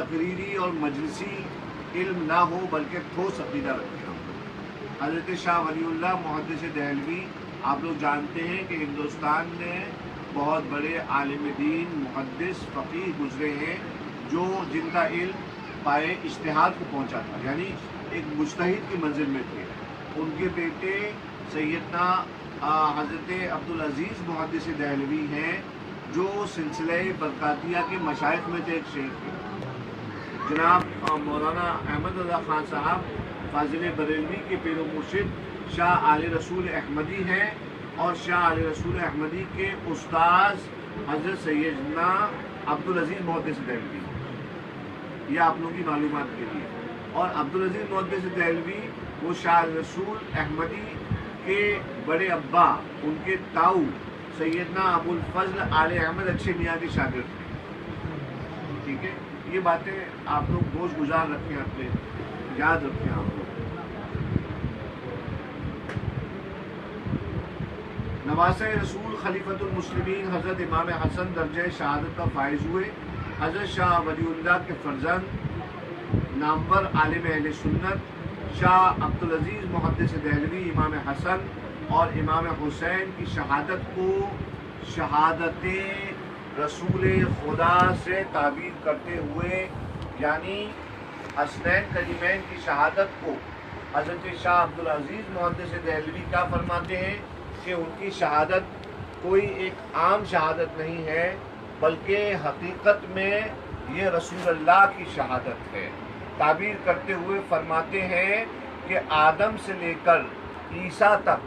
تقریری اور مجلسی علم نہ ہو بلکہ ٹھوس عقیدہ رکھیں ہم لوگ۔ حضرت شاہ ولی اللہ محدث دہلوی آپ لوگ جانتے ہیں کہ ہندوستان میں بہت بڑے عالم دین محدث فقیہ گزرے ہیں جو جن کا علم پائے اجتہاد کو پہنچا تھا، یعنی ایک مجتہد کی منزل میں تھے۔ ان کے بیٹے سیدنا حضرت عبدالعزیز محدث دہلوی ہیں جو سلسلہ برکاتیہ کے مشائخ میں تھے، ایک شیخ تھے۔ جناب مولانا احمد رضا خان صاحب فاضل بریلوی کے پیر و مرشد شاہ آل رسول احمدی ہیں، اور شاہ آل رسول احمدی کے استاذ حضرت سیدنا عبدالعزیز محدث دہلوی، یہ آپ لوگوں کی معلومات کے لیے۔ اور عبدالعزیز محدث دہلوی وہ شاہ رسول احمدی کے بڑے ابا، ان کے تاؤ سیدنا ابو الفضل آل احمد اچھے میاں کے شاگرد تھے۔ ٹھیک ہے، یہ باتیں آپ لوگ گوش گزار رکھیں، اپنے یاد رکھیں آپ لوگ۔ نواسہ رسول خلیفۃ المسلمین حضرت امام حسن درجہ شہادت کا فائز ہوئے۔ حضرت شاہ ولی اللہ کے فرزند نامور عالم اہل سنت شاہ عبدالعزیز محدث دہلوی امام حسن اور امام حسین کی شہادت کو شہادت رسول خدا سے تعبیر کرتے ہوئے، یعنی حسنین کریمین کی شہادت کو حضرت شاہ عبدالعزیز محدث دہلوی کیا فرماتے ہیں کہ ان کی شہادت کوئی ایک عام شہادت نہیں ہے، بلکہ حقیقت میں یہ رسول اللہ کی شہادت ہے۔ تعبیر کرتے ہوئے فرماتے ہیں کہ آدم سے لے کر عیسیٰ تک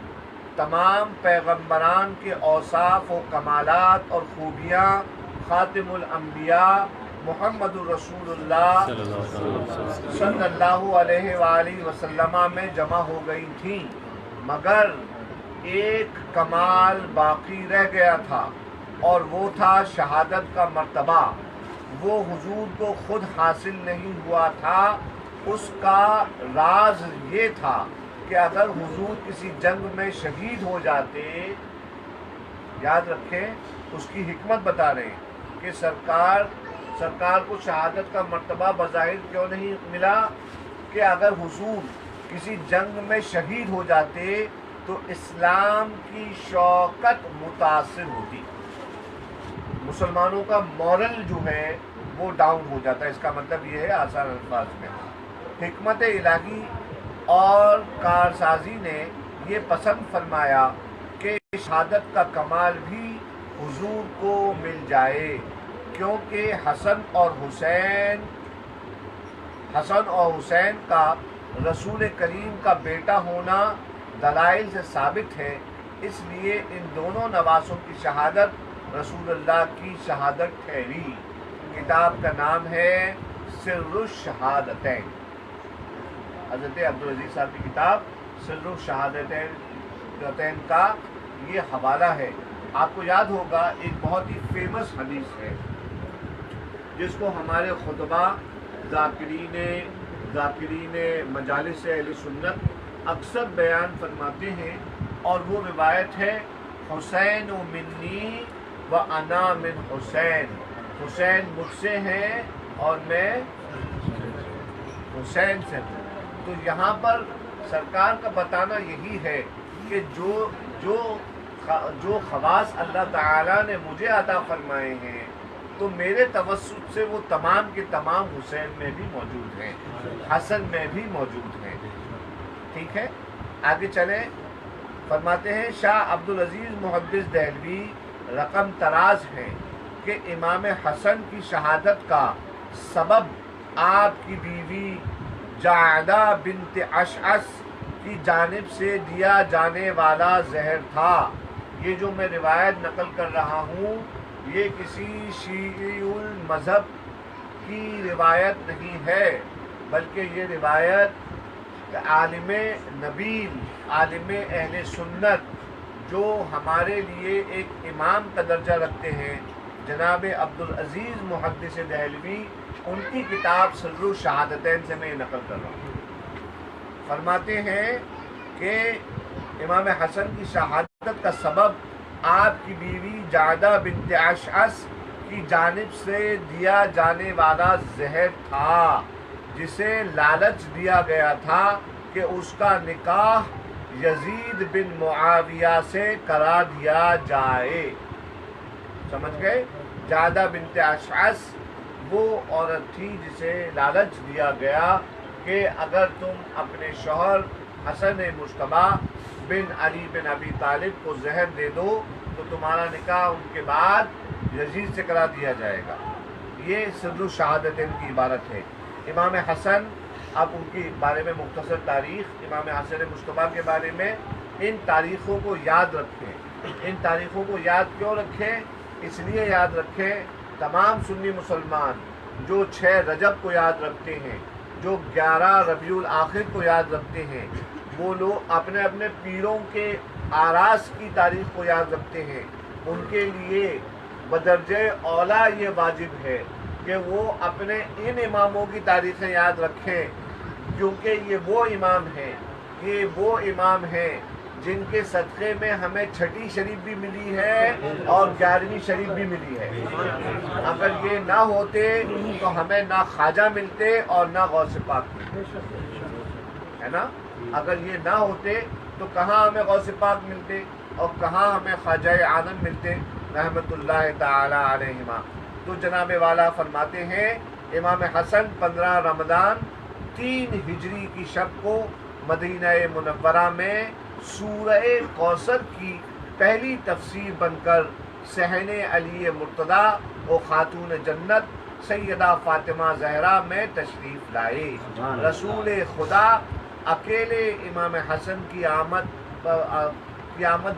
تمام پیغمبران کے اوصاف و کمالات اور خوبیاں خاتم الانبیاء محمد الرسول اللہ صلی اللہ علیہ وآلہ وسلم میں جمع ہو گئی تھیں، مگر ایک کمال باقی رہ گیا تھا، اور وہ تھا شہادت کا مرتبہ۔ وہ حضور کو خود حاصل نہیں ہوا تھا۔ اس کا راز یہ تھا کہ اگر حضور کسی جنگ میں شہید ہو جاتے، یاد رکھیں اس کی حکمت بتا رہے ہیں کہ سرکار کو شہادت کا مرتبہ بظاہر کیوں نہیں ملا، کہ اگر حضور کسی جنگ میں شہید ہو جاتے تو اسلام کی شوکت متاثر ہوتی، مسلمانوں کا مورل جو ہے وہ ڈاؤن ہو جاتا ہے۔ اس کا مطلب یہ ہے آسان الفاظ میں، حکمت الہی اور کارسازی نے یہ پسند فرمایا کہ شہادت کا کمال بھی حضور کو مل جائے، کیونکہ حسن اور حسین کا رسول کریم کا بیٹا ہونا دلائل سے ثابت ہے۔ اس لیے ان دونوں نواسوں کی شہادت رسول اللہ کی شہادت ٹھہری۔ کتاب کا نام ہے سر الشہادتین، حضرت عبدالعزیز صاحب کی کتاب سر الشہادتین کا یہ حوالہ ہے۔ آپ کو یاد ہوگا ایک بہت ہی فیمس حدیث ہے جس کو ہمارے خطبہ ذاکرین مجالس اہل سنت اکثر بیان فرماتے ہیں، اور وہ روایت ہے حسین منی و انا من حسین، حسین مجھ سے ہیں اور میں حسین سے ہوں۔ تو یہاں پر سرکار کا بتانا یہی ہے کہ جو خواص اللہ تعالیٰ نے مجھے عطا فرمائے ہیں تو میرے توسط سے وہ تمام کے تمام حسین میں بھی موجود ہیں، حسن میں بھی موجود ہیں۔ ٹھیک ہے، آگے چلیں۔ فرماتے ہیں شاہ عبدالعزیز محدث دہلوی رقم تراز ہیں کہ امام حسن کی شہادت کا سبب آپ کی بیوی جعدہ بنت اشعث کی جانب سے دیا جانے والا زہر تھا۔ یہ جو میں روایت نقل کر رہا ہوں یہ کسی شیعی المذہب کی روایت نہیں ہے، بلکہ یہ روایت عالم نبیل، عالم اہل سنت جو ہمارے لیے ایک امام کا درجہ رکھتے ہیں، جناب عبدالعزیز محدث دہلوی، ان کی کتاب سر الشہادتین سے میں نقل کر رہا ہوں۔ فرماتے ہیں کہ امام حسن کی شہادت کا سبب آپ کی بیوی جعدہ بنت اشعث کی جانب سے دیا جانے والا زہر تھا، جسے لالچ دیا گیا تھا کہ اس کا نکاح یزید بن معاویہ سے کرا دیا جائے. سمجھ گئے؟ جعدہ بنت اشعث وہ عورت تھی جسے لالچ دیا گیا کہ اگر تم اپنے شوہر حسن مجتبیٰ بن علی بن ابی طالب کو زہر دے دو تو تمہارا نکاح ان کے بعد یزید سے کرا دیا جائے گا. یہ سر الشہادتین کی عبارت ہے. امام حسن، اب ان کے بارے میں مختصر تاریخ، امام حسن مجتبیٰ کے بارے میں ان تاریخوں کو یاد رکھیں. ان تاریخوں کو یاد کیوں رکھیں؟ اس لیے یاد رکھیں تمام سنی مسلمان جو 6 رجب کو یاد رکھتے ہیں، جو 11 ربیع الاخر کو یاد رکھتے ہیں، وہ لوگ اپنے اپنے پیروں کے آراس کی تاریخ کو یاد رکھتے ہیں. ان کے لیے بدرجہ اولا یہ واجب ہے کہ وہ اپنے ان اماموں کی تاریخیں یاد رکھیں، کیونکہ یہ وہ امام ہیں جن کے صدقے میں ہمیں 6 شریف بھی ملی ہے اور 11ویں شریف بھی ملی ہے. اگر یہ نہ ہوتے تو ہمیں نہ خواجہ ملتے اور نہ غوث پاک ملتے، ہے نا؟ اگر یہ نہ ہوتے تو کہاں ہمیں غوث پاک ملتے اور کہاں ہمیں خواجہ عالم ملتے رحمت اللہ تعالی علیہما. تو جناب والا فرماتے ہیں امام حسن 15 رمضان 3 ہجری کی شب کو مدینہ منورہ میں سورہ کوثر کی پہلی تفسیر بن کر صحن علی مرتضیٰ و خاتون جنت سیدہ فاطمہ زہرا میں تشریف لائے. رسول خدا اکیلے امام حسن کی آمد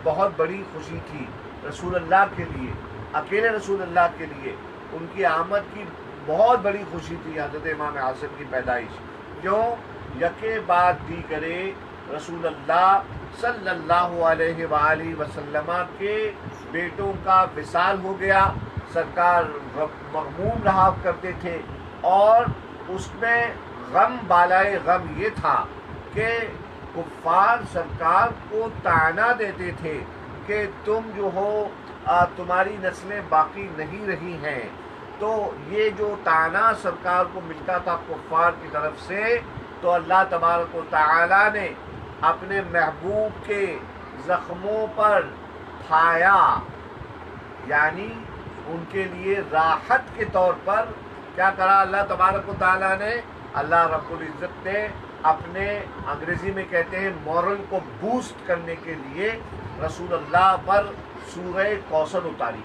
بہت بڑی خوشی تھی رسول اللہ کے لیے. اکیلے رسول اللہ کے لیے ان کی آمد کی بہت بڑی خوشی تھی حضرت امام حسن کی پیدائش. کیوں؟ یکے بعد دیگرے رسول اللہ صلی اللہ علیہ وآلہ وسلم کے بیٹوں کا وصال ہو گیا. سرکار مغموم رہا کرتے تھے اور اس میں غم بالائے غم یہ تھا کہ کفار سرکار کو طعنہ دیتے تھے کہ تم جو ہو تمہاری نسلیں باقی نہیں رہی ہیں. تو یہ جو طعنہ سرکار کو ملتا تھا کفار کی طرف سے، تو اللہ تبارک و تعالی نے اپنے محبوب کے زخموں پر پھایا، یعنی ان کے لیے راحت کے طور پر کیا کرا اللہ تبارک و تعالی نے؟ اللہ رب العزت نے اپنے انگریزی میں کہتے ہیں مورل کو بوسٹ کرنے کے لیے رسول اللہ پر سورہ کوثر اتاری.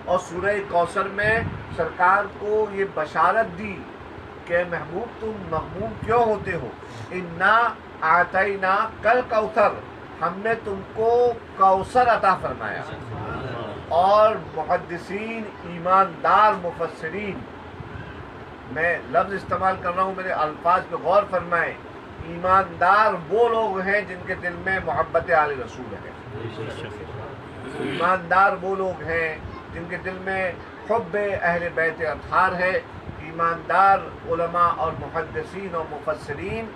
اور سورہ کوثر میں سرکار کو یہ بشارت دی کہ محبوب تم مغموم کیوں ہوتے ہو؟ انا اعطینا کل کوثر، ہم نے تم کو کوثر عطا فرمایا. اور محدثین، ایماندار مفسرین، میں لفظ استعمال کر رہا ہوں، میرے الفاظ پہ غور فرمائیں، ایماندار وہ لوگ ہیں جن کے دل میں محبت آل رسول ہے. ایماندار وہ لوگ ہیں جن کے دل میں حب اہل بیت اطہار ہے. ایماندار علماء اور محدثین اور مفسرین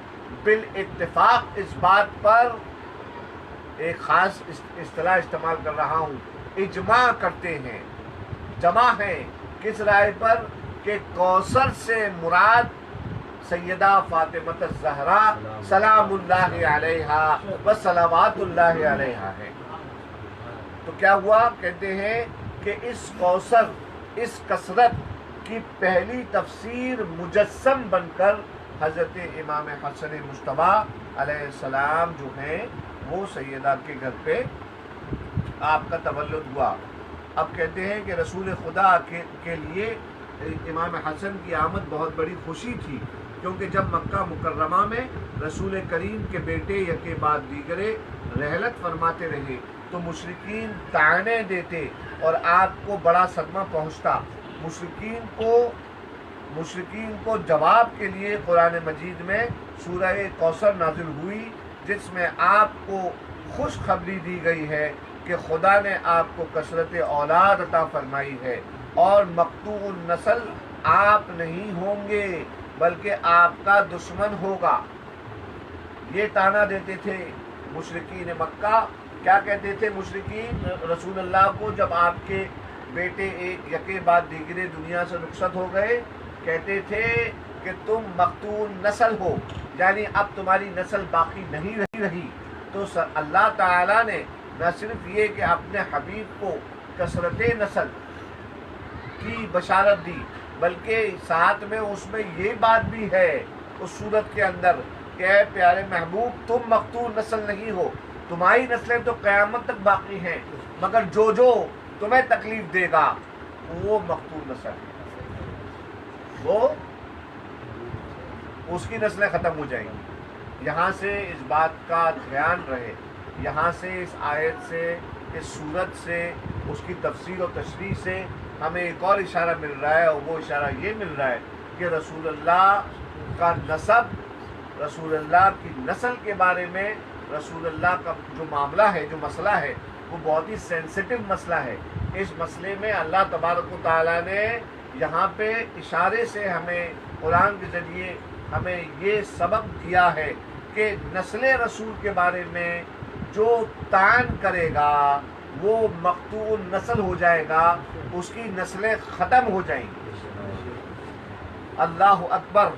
بالاتفاق اس بات پر ایک خاص اصطلاح استعمال کر رہا ہوں، اجماع کرتے ہیں، جمع ہیں کس رائے پر کہ کوثر سے مراد سیدہ فاطمہ الزہرا سلام اللہ علیہا و صلوات اللہ علیہا ہے. تو کیا ہوا؟ کہتے ہیں کہ اس کوثر، اس کثرت کی پہلی تفسیر مجسم بن کر حضرت امام حسن مجتبیٰ علیہ السلام جو ہیں وہ سیدہ کے گھر پہ آپ کا تولد ہوا. اب کہتے ہیں کہ رسول خدا کے لیے امام حسن کی آمد بہت بڑی خوشی تھی، کیونکہ جب مکہ مکرمہ میں رسول کریم کے بیٹے یکے بعد دیگرے رحلت فرماتے رہے تو مشرکین طعنے دیتے اور آپ کو بڑا صدمہ پہنچتا. مشرکین کو جواب کے لیے قرآن مجید میں سورہ کوثر نازل ہوئی، جس میں آپ کو خوشخبری دی گئی ہے کہ خدا نے آپ کو کثرت اولاد عطا فرمائی ہے اور مقطوع النسل آپ نہیں ہوں گے بلکہ آپ کا دشمن ہوگا. یہ طعنہ دیتے تھے مشرکین مکہ. کیا کہتے تھے مشرکین رسول اللہ کو جب آپ کے بیٹے ایک یکے بعد دیگرے دنیا سے رخصت ہو گئے، کہتے تھے کہ تم مقتول نسل ہو، یعنی اب تمہاری نسل باقی نہیں رہی. تو اللہ تعالیٰ نے نہ صرف یہ کہ اپنے حبیب کو کثرت نسل کی بشارت دی، بلکہ ساتھ میں اس میں یہ بات بھی ہے اس صورت کے اندر کہ اے پیارے محبوب تم مقتول نسل نہیں ہو، تمہاری نسلیں تو قیامت تک باقی ہیں، مگر جو تمہیں تکلیف دے گا وہ مقتول نسل ہے، وہ اس کی نسلیں ختم ہو جائیں گی. یہاں سے اس بات کا دھیان رہے، یہاں سے اس آیت سے، اس صورت سے، اس کی تفسیر و تشریح سے ہمیں ایک اور اشارہ مل رہا ہے، اور وہ اشارہ یہ مل رہا ہے کہ رسول اللہ کا نسب، رسول اللہ کی نسل کے بارے میں رسول اللہ کا جو معاملہ ہے، جو مسئلہ ہے، وہ بہت ہی سینسٹیو مسئلہ ہے. اس مسئلے میں اللہ تبارک و تعالیٰ نے یہاں پہ اشارے سے ہمیں قرآن کے ذریعے ہمیں یہ سبق دیا ہے کہ نسل رسول کے بارے میں جو تعین کرے گا وہ مقتول نسل ہو جائے گا، اس کی نسلیں ختم ہو جائیں گی. اللہ اکبر،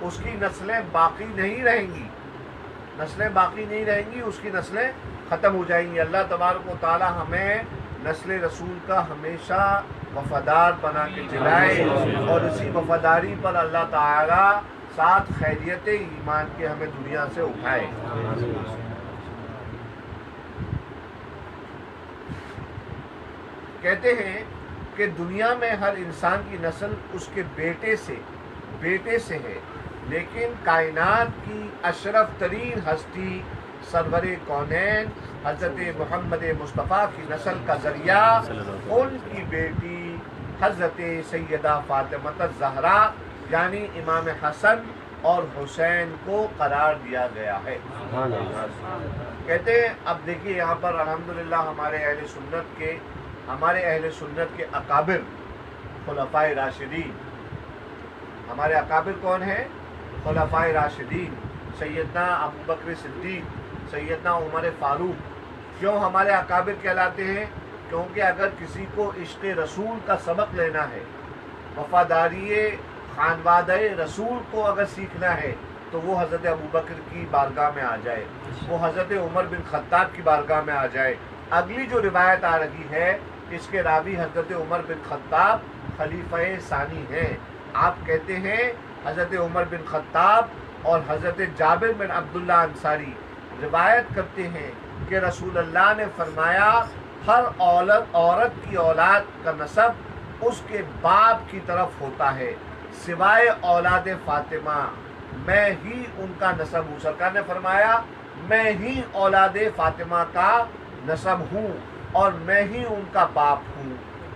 اس کی نسلیں باقی نہیں رہیں گی، نسلیں باقی نہیں رہیں گی، اس کی نسلیں ختم ہو جائیں گی. اللہ تبارک و تعالی ہمیں نسل رسول کا ہمیشہ وفادار بنا کے چلائے، اور اسی وفاداری پر اللہ تعالی ساتھ خیریت ایمان کے ہمیں دنیا سے اٹھائے. کہتے ہیں کہ دنیا میں ہر انسان کی نسل اس کے بیٹے سے ہے، لیکن کائنات کی اشرف ترین ہستی سرور کونین حضرت محمد مصطفیٰ کی نسل کا ذریعہ ان کی بیٹی حضرت سیدہ فاطمہ الزہرا یعنی امام حسن اور حسین کو قرار دیا گیا ہے. کہتے ہیں اب دیکھیے یہاں پر الحمدللہ ہمارے اہل سنت کے اکابر خلفائے راشدین، ہمارے اکابر کون ہیں؟ خلفائے راشدین، سیدنا ابوبکر صدیق، سیدنا عمر فاروق. کیوں ہمارے اکابر کہلاتے ہیں؟ کیونکہ اگر کسی کو عشق رسول کا سبق لینا ہے، وفاداری خانوادہ رسول کو اگر سیکھنا ہے، تو وہ حضرت ابوبکر کی بارگاہ میں آ جائے، وہ حضرت عمر بن خطاب کی بارگاہ میں آ جائے. اگلی جو روایت آ رہی ہے اس کے راوی حضرت عمر بن خطاب خلیفہ ثانی ہیں. آپ کہتے ہیں حضرت عمر بن خطاب اور حضرت جابر بن عبداللہ انصاری روایت کرتے ہیں کہ رسول اللہ نے فرمایا ہر عورت کی اولاد کا نسب اس کے باپ کی طرف ہوتا ہے سوائے اولاد فاطمہ، میں ہی ان کا نسب ہوں. سرکار نے فرمایا میں ہی اولاد فاطمہ کا نسب ہوں اور میں ہی ان کا باپ ہوں.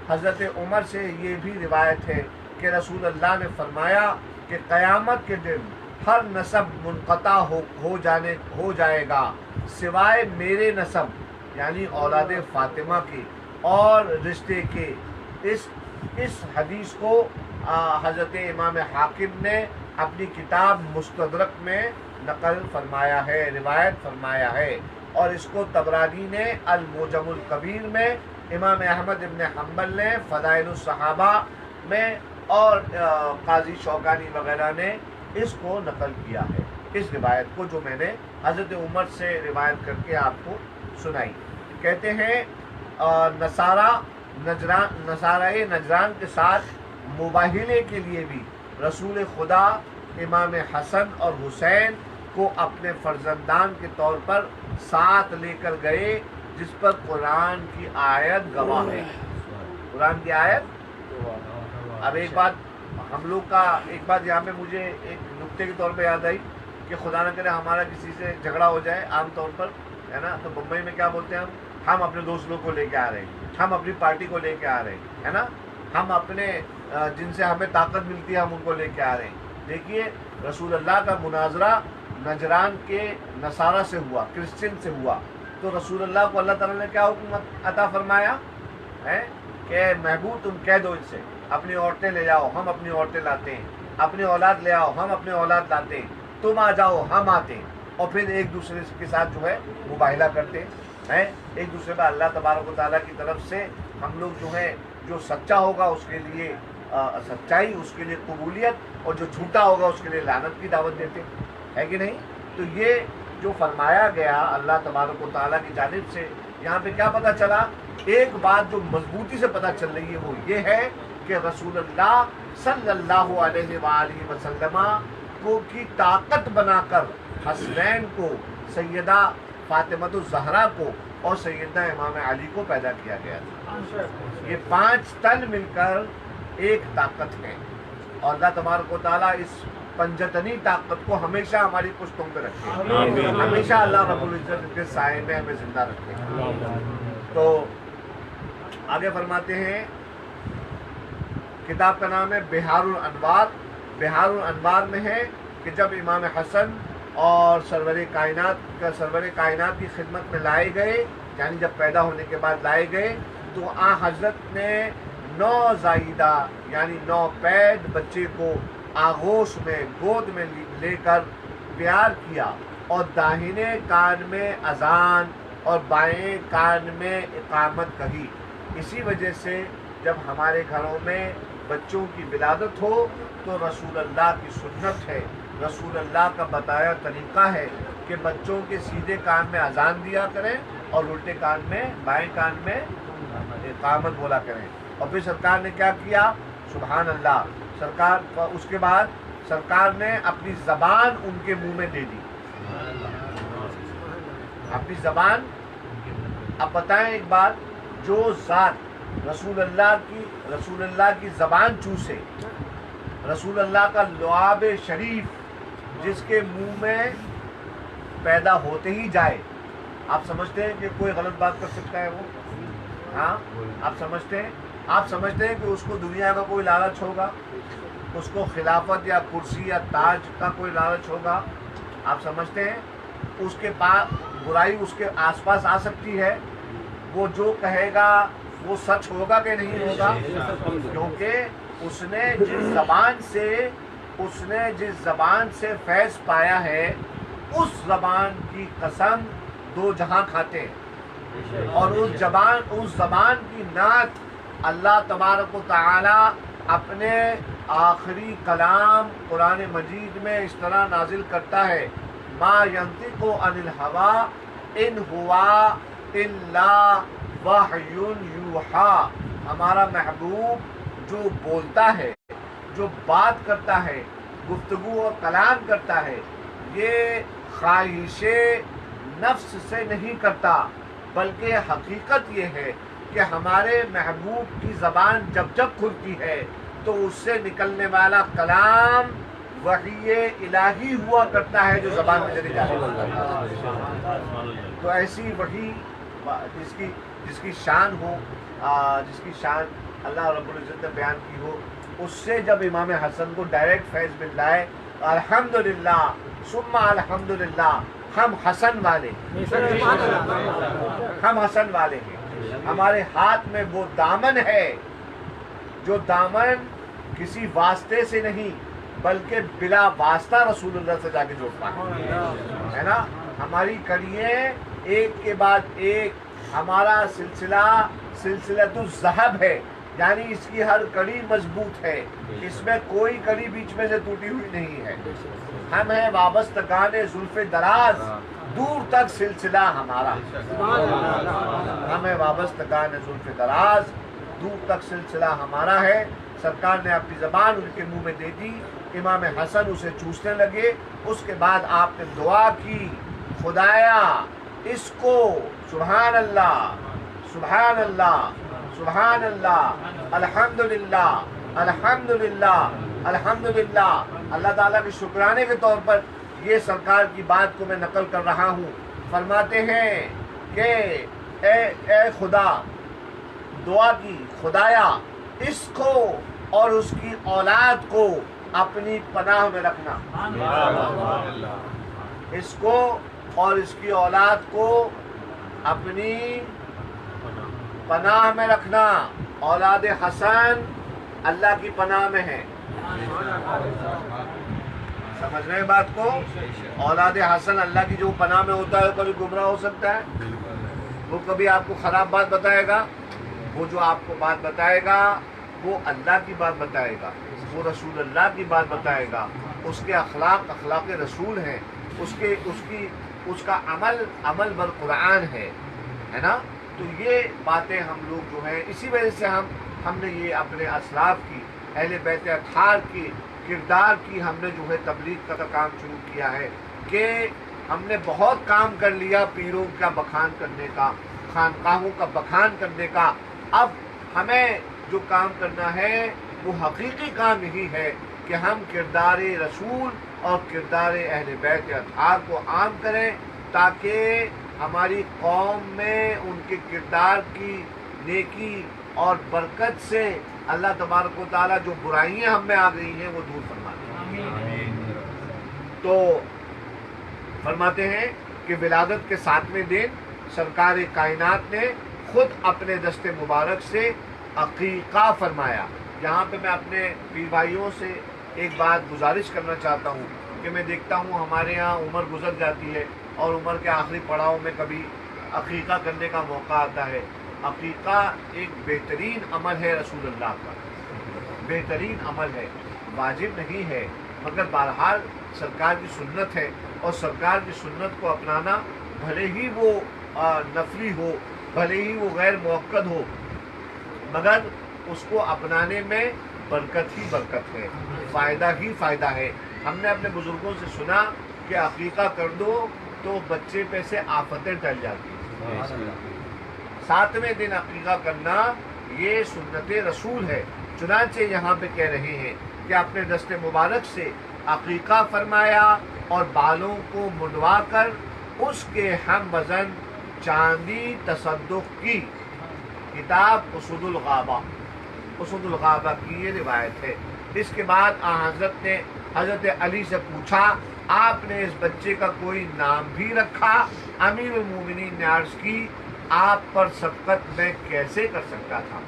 حضرت عمر سے یہ بھی روایت ہے کہ رسول اللہ نے فرمایا کہ قیامت کے دن ہر نسب منقطع ہو جائے گا سوائے میرے نسب یعنی اولاد فاطمہ کے اور رشتے کے. اس حدیث کو حضرت امام حاکم نے اپنی کتاب مستدرک میں نقل فرمایا ہے، روایت فرمایا ہے، اور اس کو طبرانی نے المعجم الکبیر میں، امام احمد ابن حنبل نے فضائل الصحابہ میں، اور قاضی شوکانی وغیرہ نے اس کو نقل کیا ہے، اس روایت کو جو میں نے حضرت عمر سے روایت کر کے آپ کو سنائی. کہتے ہیں نصارۂ نجران کے ساتھ مباہلے کے لیے بھی رسول خدا امام حسن اور حسین کو اپنے فرزندان کے طور پر ساتھ لے کر گئے، جس پر قرآن کی آیت گواہ ہے. قرآن کی آیت. اب ایک بات یہاں پہ مجھے ایک نقطے کے طور پہ یاد آئی کہ خدا نہ کرے ہمارا کسی سے جھگڑا ہو جائے عام طور پر، ہے نا، تو بمبئی میں کیا بولتے ہیں ہم اپنے دوست لوگ کو لے کے آ رہے ہیں، ہم اپنی پارٹی کو لے کے آ رہے ہیں، ہے نا، ہم اپنے جن سے ہمیں طاقت ملتی ہے ہم ان کو لے کے آ رہے ہیں. دیکھیے رسول اللہ کا مناظرہ نجران کے نصارہ سے ہوا، کرسچن سے ہوا، تو رسول اللہ کو اللہ تعالیٰ نے کیا حکم عطا فرمایا ہے کہ محبوب تم کہہ دو ان سے اپنی عورتیں لے جاؤ، ہم اپنی عورتیں لاتے ہیں، اپنی اولاد لے آؤ، ہم اپنی اولاد لاتے ہیں، تم آ جاؤ ہم آتے ہیں، اور پھر ایک دوسرے کے ساتھ جو ہے مباہلہ کرتے ہیں. ایک دوسرے پر اللہ تبارک و تعالیٰ کی طرف سے ہم لوگ جو ہے جو سچا ہوگا اس کے لیے سچائی، اس کے لیے قبولیت، اور جو جھوٹا ہوگا اس کے لیے لعنت کی دعوت دیتے ہے کہ نہیں؟ تو یہ جو فرمایا گیا اللہ تبارک و تعالیٰ کی جانب سے، یہاں پہ کیا پتہ چلا؟ ایک بات جو مضبوطی سے پتہ چل رہی ہے وہ یہ ہے کہ رسول اللہ صلی اللہ علیہ وآلہ وسلم کو کی طاقت بنا کر حسنین کو، سیدہ فاطمۃ الزہرا کو اور سیدنا امام علی کو پیدا کیا گیا تھا۔ یہ 5 تن مل کر ایک طاقت ہے، اور اللہ تبارک و تعالیٰ اس پنجتنی طاقت کو ہمیشہ ہماری پشتوں پہ رکھے، ہمیشہ اللہ رب العزت کے سائے میں ہمیں زندہ رکھے۔ تو آگے فرماتے ہیں، کتاب کا نام ہے بہار الانوار۔ بہار الانوار میں ہے کہ جب امام حسن اور سرور کائنات کی خدمت میں لائے گئے، یعنی جب پیدا ہونے کے بعد لائے گئے، تو حضرت نے نوزائیدہ یعنی نوپید بچے کو آغوش میں، گود میں لے کر پیار کیا، اور داہنے کان میں اذان اور بائیں کان میں اقامت کہی۔ اسی وجہ سے جب ہمارے گھروں میں بچوں کی ولادت ہو تو رسول اللہ کی سنت ہے، رسول اللہ کا بتایا طریقہ ہے کہ بچوں کے سیدھے کان میں اذان دیا کریں اور الٹے کان میں، بائیں کان میں اقامت بولا کریں۔ اور پھر سرکار نے کیا کیا؟ سبحان اللہ، اس کے بعد سرکار نے اپنی زبان ان کے منہ میں دے دی، اپنی زبان۔ اب بتائیں ایک بات، جو ذات رسول اللہ کی زبان چوسے، رسول اللہ کا لعاب شریف جس کے منہ میں پیدا ہوتے ہی جائے، آپ سمجھتے ہیں کہ کوئی غلط بات کر سکتا ہے وہ؟ ہاں، آپ سمجھتے ہیں کہ اس کو دنیا کا کوئی لالچ ہوگا؟ اس کو خلافت یا کرسی یا تاج کا کوئی لالچ ہوگا؟ آپ سمجھتے ہیں اس کے پاس برائی اس کے آس پاس آ سکتی ہے؟ وہ جو کہے گا وہ سچ ہوگا کہ نہیں ہوگا؟ کیونکہ اس نے جس زبان سے فیض پایا ہے، اس زبان کی قسم 2 جہاں کھاتے ہیں، اور اس زبان کی نعت اللہ تبارک و تعالی اپنے آخری کلام قرآن مجید میں اس طرح نازل کرتا ہے، ما ینطق عن الہوی ان ہوا الا وحی یوحیٰ۔ ہمارا محبوب جو بولتا ہے، جو بات کرتا ہے، گفتگو اور کلام کرتا ہے، یہ خواہش نفس سے نہیں کرتا، بلکہ حقیقت یہ ہے کہ ہمارے محبوب کی زبان جب کھلتی ہے تو اس سے نکلنے والا کلام وحی الہی ہوا کرتا ہے جو زبان میں چلی جاتی ہے۔ تو ایسی وحی جس کی شان ہو، جس کی شان اللہ رب العزت نے بیان کی ہو، اس سے جب امام حسن کو ڈائریکٹ فیض مل جائے، الحمدللہ ثم الحمدللہ، ہم حسن والے ہیں۔ ہمارے ہاتھ میں وہ دامن ہے جو دامن کسی واسطے سے نہیں بلکہ بلا واسطہ رسول اللہ سے جا کے جوڑتا ہے نا۔ ہماری کڑیاں ایک کے بعد ایک، ہمارا سلسلۃ الذہب ہے، یعنی اس کی ہر کڑی مضبوط ہے، اس میں کوئی کڑی بیچ میں سے ٹوٹی ہوئی نہیں ہے۔ ہم ہیں وابستگان زلف دراز، دور تک سلسلہ ہمارا، ہم ہیں وابستگان زلف دراز، دور تک سلسلہ ہمارا ہے۔ سرکار نے اپنی زبان ان کے منہ میں دے دی، امام حسن اسے چوسنے لگے۔ اس کے بعد آپ نے دعا کی، خدایا اس کو سبحان اللہ سبحان اللہ سبحان اللہ الحمدللہ الحمدللہ الحمدللہ۔ اللہ تعالیٰ کے شکرانے کے طور پر یہ سرکار کی بات کو میں نقل کر رہا ہوں۔ فرماتے ہیں کہ اے خدا، دعا کی، خدایا اس کو اور اس کی اولاد کو اپنی پناہ میں رکھنا، اس کو اور اس کی اولاد کو اپنی پناہ میں رکھنا۔ اولاد حسن اللہ کی پناہ میں ہے، سمجھ رہے ہیں بات کو؟ اولاد حسن اللہ کی جو پناہ میں ہوتا ہے، کبھی گمراہ ہو سکتا ہے، وہ کبھی آپ کو خراب بات بتائے گا، وہ جو آپ کو بات بتائے گا وہ اللہ کی بات بتائے گا، وہ رسول اللہ کی بات بتائے گا، اس کے اخلاق اخلاق رسول ہیں، اس کا عمل بالقرآن ہے نا. تو یہ باتیں ہم لوگ جو ہے اسی وجہ سے ہم نے یہ اپنے اسلاف کی اہل بیت اطہار کی کردار کی ہم نے جو ہے تبلیغ کا کام شروع کیا ہے کہ ہم نے بہت کام کر لیا پیروں کا بخان کرنے کا، خانقاہوں کا بخان کرنے کا. اب ہمیں جو کام کرنا ہے وہ حقیقی کام یہی ہے کہ ہم کردار رسول اور کردار اہل بیت اطہار کو عام کریں تاکہ ہماری قوم میں ان کے کردار کی نیکی اور برکت سے اللہ تبارک و تعالیٰ جو برائیاں ہم میں آ گئی ہیں وہ دور فرما دیں. تو فرماتے ہیں کہ ولادت کے 7ویں دن سرکار کائنات نے خود اپنے دست مبارک سے عقیقہ فرمایا. یہاں پہ میں اپنے پیر بھائیوں سے ایک بات گزارش کرنا چاہتا ہوں کہ میں دیکھتا ہوں ہمارے یہاں عمر گزر جاتی ہے اور عمر کے آخری پڑاؤ میں کبھی عقیقہ کرنے کا موقع آتا ہے. عقیقہ ایک بہترین عمل ہے رسول اللہ کا، بہترین عمل ہے، واجب نہیں ہے مگر بہرحال سرکار کی سنت ہے، اور سرکار کی سنت کو اپنانا بھلے ہی وہ نفلی ہو، بھلے ہی وہ غیر موقت ہو، مگر اس کو اپنانے میں برکت ہی برکت ہے، فائدہ ہی فائدہ ہے. ہم نے اپنے بزرگوں سے سنا کہ عقیقہ کر دو تو بچے پہ سے آفتیں ٹل جاتی ہیں. 7ویں دن عقیقہ کرنا یہ سنت رسول ہے. چنانچہ یہاں پہ کہہ رہے ہیں کہ اپنے دست مبارک سے عقیقہ فرمایا اور بالوں کو منڈوا کر اس کے ہم وزن چاندی تصدق کی. کتاب اسود الغابہ کی یہ روایت ہے. اس کے بعد حضرت نے حضرت علی سے پوچھا آپ نے اس بچے کا کوئی نام بھی رکھا؟ امیر المومنین نے عرض کی آپ پر سبقت میں کیسے کر سکتا تھا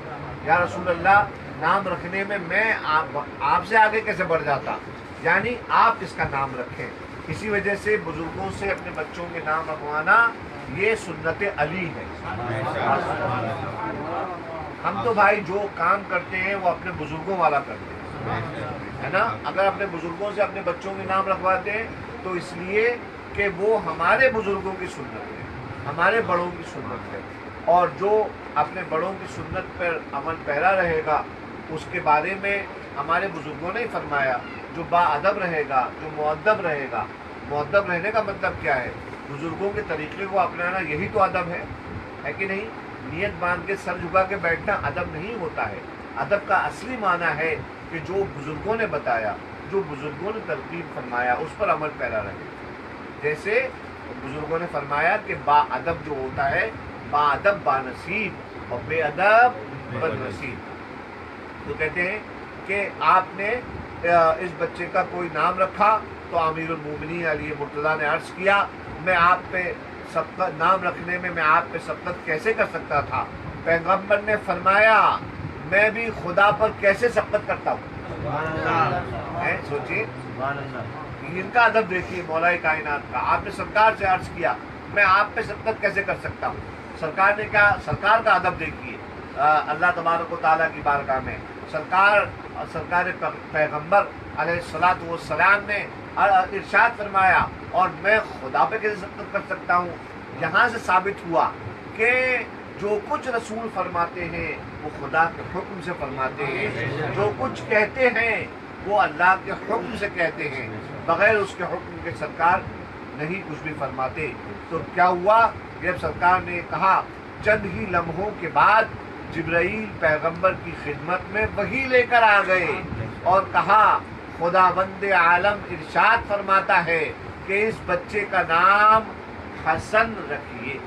یا رسول اللہ، نام رکھنے میں آپ سے آگے کیسے بڑھ جاتا، یعنی آپ اس کا نام رکھیں. اسی وجہ سے بزرگوں سے اپنے بچوں کے نام رکھوانا یہ سنت علی ہے. ہم تو بھائی جو کام کرتے ہیں وہ اپنے بزرگوں والا کرتے ہیں، ہے نا. اگر اپنے بزرگوں سے اپنے بچوں کے نام رکھواتے ہیں تو اس لیے کہ وہ ہمارے بزرگوں کی سنت ہے، ہمارے بڑوں کی سنت ہے، اور جو اپنے بڑوں کی سنت پر عمل پیرا رہے گا اس کے بارے میں ہمارے بزرگوں نے ہی فرمایا جو با ادب رہے گا، جو مؤدب رہے گا. مؤدب رہنے کا مطلب کیا ہے؟ بزرگوں کے طریقے کو اپنانا یہی تو ادب ہے کہ نہیں؟ نیت باندھ کے سر جھکا کے بیٹھنا ادب نہیں ہوتا ہے. ادب کا اصلی معنی ہے کہ جو بزرگوں نے بتایا، جو بزرگوں نے تلقین فرمایا اس پر عمل پیرا رہے. جیسے بزرگوں نے فرمایا کہ با ادب جو ہوتا ہے، با ادب با نصیب اور بے ادب بد نصیب. تو کہتے ہیں کہ آپ نے اس بچے کا کوئی نام رکھا تو امیر المومنین علی مرتضیٰ نے عرض کیا میں آپ پہ سبقت نام رکھنے میں آپ پہ سبقت کیسے کر سکتا تھا؟ پیغمبر نے فرمایا میں بھی خدا پر کیسے سبقت کرتا ہوں. سوچیے ان کا ادب دیکھیے مولا کائنات کا. آپ نے سرکار سے عرض کیا میں آپ پہ سبقت کیسے کر سکتا ہوں. سرکار نے کہا، سرکار کا ادب دیکھیے اللہ تبارک و تعالیٰ کی بارگاہ میں. سرکار پیغمبر علیہ الصلوۃ والسلام نے ارشاد فرمایا اور میں خدا پہ کیسے سبقت کر سکتا ہوں. یہاں سے ثابت ہوا کہ جو کچھ رسول فرماتے ہیں وہ خدا کے حکم سے فرماتے ہیں، جو کچھ کہتے ہیں وہ اللہ کے حکم سے کہتے ہیں، بغیر اس کے حکم کے سرکار نہیں کچھ بھی فرماتے. تو کیا ہوا جب سرکار نے کہا چند ہی لمحوں کے بعد جبرائیل پیغمبر کی خدمت میں وحی لے کر آ گئے اور کہا خداوند عالم ارشاد فرماتا ہے کہ اس بچے کا نام حسن رکھیے.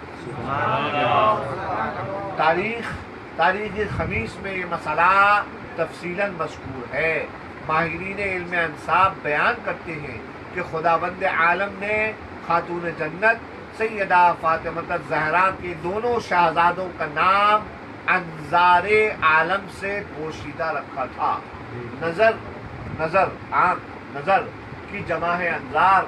تاریخ خمیس میں یہ مسئلہ تفصیلاً مذکور ہے. ماہرین علم انساب بیان کرتے ہیں کہ خداوند عالم نے خاتون جنت سیدہ فاطمہ الزہرا کے دونوں شہزادوں کا نام انظار عالم سے پوشیدہ رکھا تھا. نظر کی جمع ہے انظار.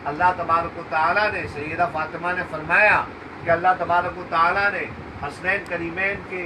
اللہ تبارک و تعالیٰ نے سیدہ فاطمہ نے فرمایا کہ اللہ تبارک و تعالیٰ نے حسنین کریمین کے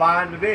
92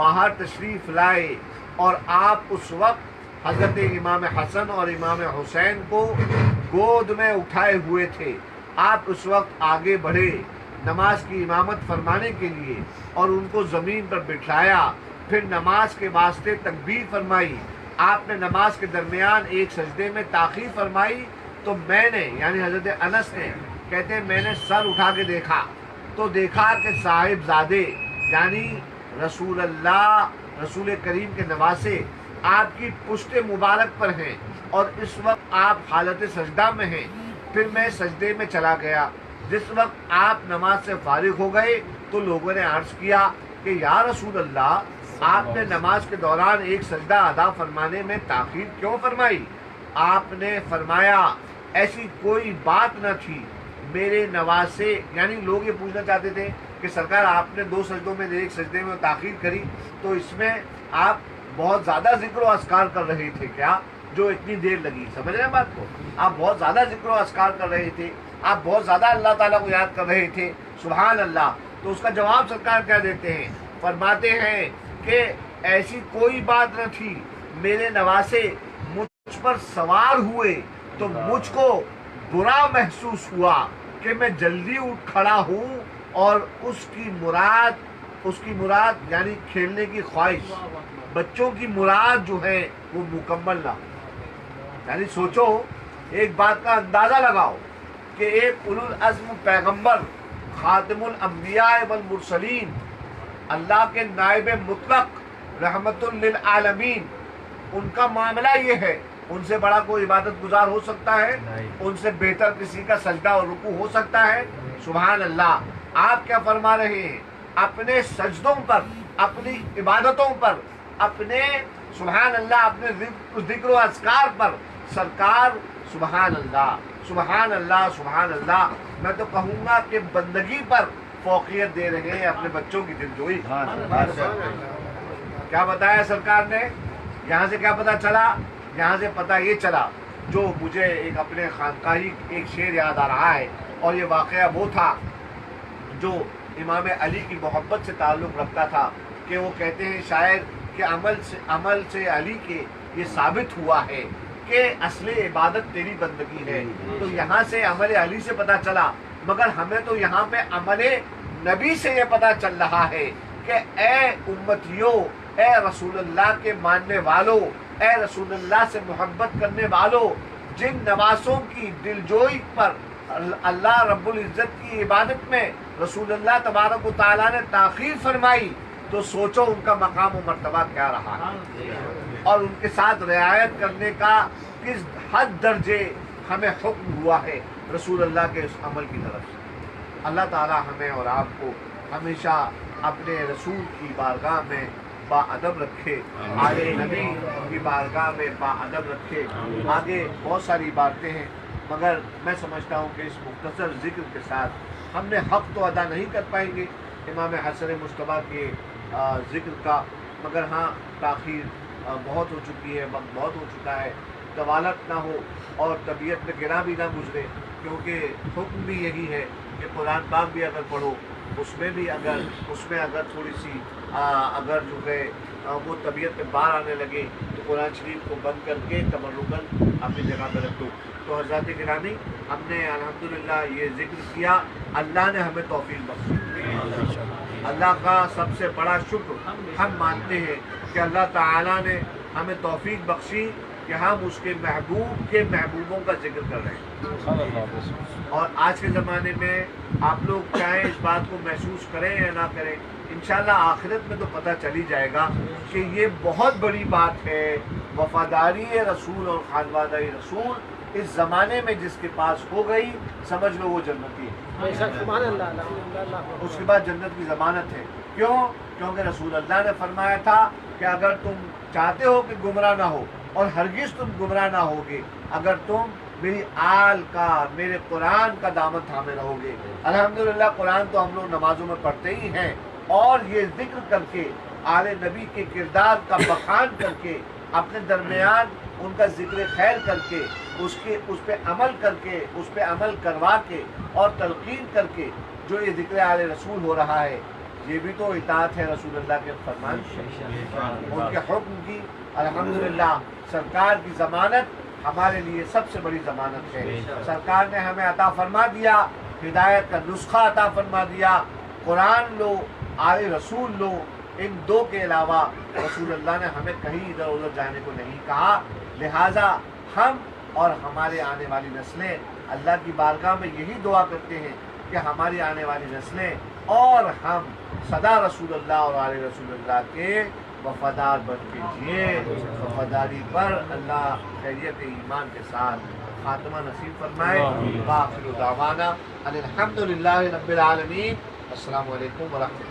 باہر تشریف لائے اور آپ اس وقت حضرت امام حسن اور امام حسین کو گود میں اٹھائے ہوئے تھے. آپ اس وقت آگے بڑھے نماز کی امامت فرمانے کے لیے اور ان کو زمین پر بٹھایا. پھر نماز کے واسطے تکبیر فرمائی. آپ نے نماز کے درمیان ایک سجدے میں تاخیر فرمائی تو میں نے یعنی حضرت انس نے کہتے ہیں میں نے سر اٹھا کے دیکھا تو دیکھا کہ صاحب زادے یعنی رسول اللہ رسول کریم کے نواسے آپ کی پشت مبارک پر ہیں اور اس وقت آپ حالت سجدہ میں ہیں. پھر میں سجدے میں چلا گیا. جس وقت آپ نماز سے فارغ ہو گئے تو لوگوں نے عرض کیا کہ یا رسول اللہ آپ نے نماز کے دوران ایک سجدہ ادا فرمانے میں تاخیر کیوں فرمائی؟ آپ نے فرمایا ایسی کوئی بات نہ تھی میرے نواسے یعنی لوگ یہ پوچھنا چاہتے تھے کہ سرکار آپ نے 2 سجدوں میں ایک سجدے میں تاخیر کری تو اس میں آپ بہت زیادہ ذکر و اذکار کر رہے تھے کیا جو اتنی دیر لگی؟ سمجھ رہے ہیں بات کو؟ آپ بہت زیادہ ذکر و اذکار کر رہے تھے, آپ بہت زیادہ اللہ تعالیٰ کو یاد کر رہے تھے. سبحان اللہ. تو اس کا جواب سرکار کیا دیتے ہیں؟ فرماتے ہیں کہ ایسی کوئی بات نہ تھی, میرے نواسے مجھ پر سوار ہوئے تو مجھ کو برا محسوس ہوا کہ میں جلدی اٹھ کھڑا ہوں اور اس کی مراد یعنی کھیلنے کی خواہش, بچوں کی مراد جو ہے وہ مکمل نہ ہو. یعنی سوچو, ایک بات کا اندازہ لگاؤ کہ ایک اولو العزم پیغمبر خاتم الانبیاء والمرسلین اللہ کے نائب مطلق رحمت للعالمین, ان کا معاملہ یہ ہے, ان سے بڑا کوئی عبادت گزار ہو سکتا ہے؟ ان سے بہتر کسی کا سجدہ اور رکوع ہو سکتا ہے؟ سبحان اللہ. آپ کیا فرما رہے ہیں؟ اپنے سجدوں پر, اپنی عبادتوں پر, اپنے سبحان اللہ اپنے ذکر و اذکار پر سرکار سبحان اللہ سبحان اللہ سبحان اللہ, میں تو کہوں گا کہ بندگی پر فوقیت دے رہے ہیں اپنے بچوں کی دلجوئی. کیا بتایا سرکار نے؟ یہاں سے کیا پتا چلا؟ یہاں سے پتہ یہ چلا, جو مجھے ایک اپنے خانقاہی ایک شعر یاد آ رہا ہے, اور یہ واقعہ وہ تھا جو امام علی کی محبت سے تعلق رکھتا تھا کہ وہ کہتے ہیں شاعر کہ عمل سے علی کے یہ ثابت ہوا ہے کہ اصل عبادت تیری بندگی ہے. تو یہاں سے عمل علی سے پتہ چلا, مگر ہمیں تو یہاں پہ عمل نبی سے یہ پتہ چل رہا ہے کہ اے امتیوں, اے رسول اللہ کے ماننے والوں, اے رسول اللہ سے محبت کرنے والوں, جن نواسوں کی دلجوئی پر اللہ رب العزت کی عبادت میں رسول اللہ تبارک و تعالیٰ نے تاخیر فرمائی, تو سوچو ان کا مقام و مرتبہ کیا رہا ہے, اور ان کے ساتھ رعایت کرنے کا کس حد درجے ہمیں حکم ہوا ہے رسول اللہ کے اس عمل کی طرف سے. اللہ تعالیٰ ہمیں اور آپ کو ہمیشہ اپنے رسول کی بارگاہ میں با ادب رکھے, آگے نبی کی بارگاہ میں با ادب رکھے. آگے بہت ساری باتیں ہیں, مگر میں سمجھتا ہوں کہ اس مختصر ذکر کے ساتھ ہم نے حق تو ادا نہیں کر پائیں گے امام حسن مصطفیٰ کے ذکر کا, مگر ہاں تاخیر بہت ہو چکی ہے, وقت بہت ہو چکا ہے. طوالت نہ ہو اور طبیعت میں گرا بھی نہ گزرے, کیونکہ حکم بھی یہی ہے کہ قرآن پاک بھی اگر پڑھو اس میں اگر تھوڑی سی اگر جو ہے وہ طبیعت میں باہر آنے لگے تو قرآن شریف کو بند کر کے تبرکاً اپنی جگہ پہ رکھ دو. تو حضرات گرامی, ہم نے الحمدللہ یہ ذکر کیا, اللہ نے ہمیں توفیق بخشی. اللہ کا سب سے بڑا شکر ہم مانتے ہیں کہ اللہ تعالیٰ نے ہمیں توفیق بخشی کہ ہم اس کے محبوب کے محبوبوں کا ذکر کر رہے ہیں. اور آج کے زمانے میں آپ لوگ چاہیں اس بات کو محسوس کریں یا نہ کریں, انشاءاللہ آخرت میں تو پتہ چل ہی جائے گا کہ یہ بہت بڑی بات ہے. وفاداری رسول اور خانوادہ رسول اس زمانے میں جس کے پاس ہو گئی, سمجھ لو وہ جنتی ہے. اس کے بعد جنت کی ضمانت ہے. کیوں؟ کیونکہ رسول اللہ نے فرمایا تھا کہ اگر تم چاہتے ہو کہ گمراہ نہ ہو, اور ہرگز تم گمراہ نہ ہوگے اگر تم میری آل کا, میرے قرآن کا دامن تھامے رہو گے. الحمدللہ قرآن تو ہم لوگ نمازوں میں پڑھتے ہی ہیں, اور یہ ذکر کر کے آل نبی کے کردار کا بخان کر کے اپنے درمیان ان کا ذکر خیر کر کے اس پہ عمل کر کے اس پہ عمل کروا کے اور تلقین کر کے جو یہ ذکر آل رسول ہو رہا ہے, یہ بھی تو اطاعت ہے رسول اللہ کے فرمان ان کے حکم کی. الحمدللہ سرکار کی ضمانت ہمارے لیے سب سے بڑی ضمانت ہے. سرکار نے ہمیں عطا فرما دیا، ہدایت کا نسخہ عطا فرما دیا. قرآن لو، آل رسول لو، ان دو کے علاوہ رسول اللہ نے ہمیں کہیں ادھر ادھر جانے کو نہیں کہا. لہٰذا ہم اور ہمارے آنے والی نسلیں اللہ کی بارگاہ میں یہی دعا کرتے ہیں کہ ہماری آنے والی نسلیں اور ہم سدا رسول اللہ اور آل رسول اللہ کے وفادار بن کے جئیں. وفاداری پر اللہ خیریت ایمان کے ساتھ خاتمہ نصیب فرمائے. وآخر دعوانا ان الحمد للہ رب العالمین. السلام علیکم ورحمۃ اللہ.